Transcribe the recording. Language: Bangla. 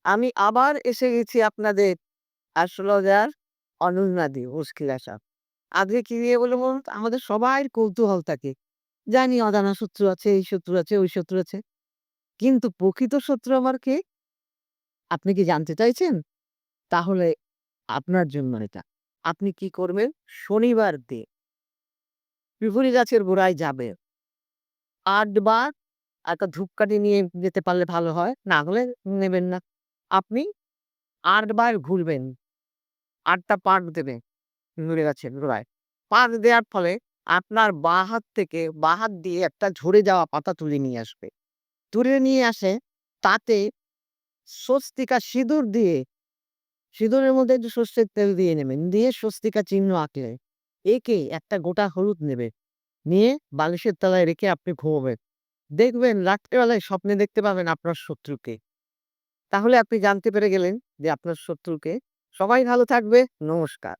আমি আবার এসে গেছি আপনাদের অ্যাস্ট্রোলজার অনন্যা দি মুশকিল আসার। আজকে কি নিয়ে বলবো বলুন তো? আমাদের সবার কৌতূহল থাকে। জানি অজানা শত্রু আছে, এই শত্রু আছে, ওই শত্রু আছে। কিন্তু প্রকৃত শত্রু আমার কে? আপনি কি জানতে চাইছেন? তাহলে আপনার জন্য এটা। আপনি কি করবেন? শনিবার দিন পিপুরি গাছের গোড়ায় যাবেন। ৮ বার একটা ধূপকাঠি নিয়ে যেতে পারলে ভালো হয়। না হলে নেবেন না। আপনি ৮ বার ঘুরবেন। ৮ টা পাক দেবে পিঁপড়ে গাছের গোড়ায়। পাক দেওয়ার ফলে আপনার বাঁ হাত থেকে বাঁ হাত দিয়ে একটা ঝরে যাওয়া পাতা তুলে নিয়ে আসবে। তুলে নিয়ে আসে তাতে স্বস্তিকা সিঁদুর দিয়ে সিঁদুরের মধ্যে একটু সর্ষের তেল দিয়ে নেবেন। দিয়ে স্বস্তিকা চিহ্ন আঁকলেন। এঁকে একটা গোটা হলুদ নেবে। নিয়ে বালিশের তলায় রেখে আপনি ঘুমোবেন। দেখবেন রাত্রিবেলায় স্বপ্নে দেখতে পাবেন আপনার শত্রুকে। তাহলে আপনি জানতে পেরে গেলেন যে আপনার শত্রুকে। সবাই ভালো থাকবে। নমস্কার।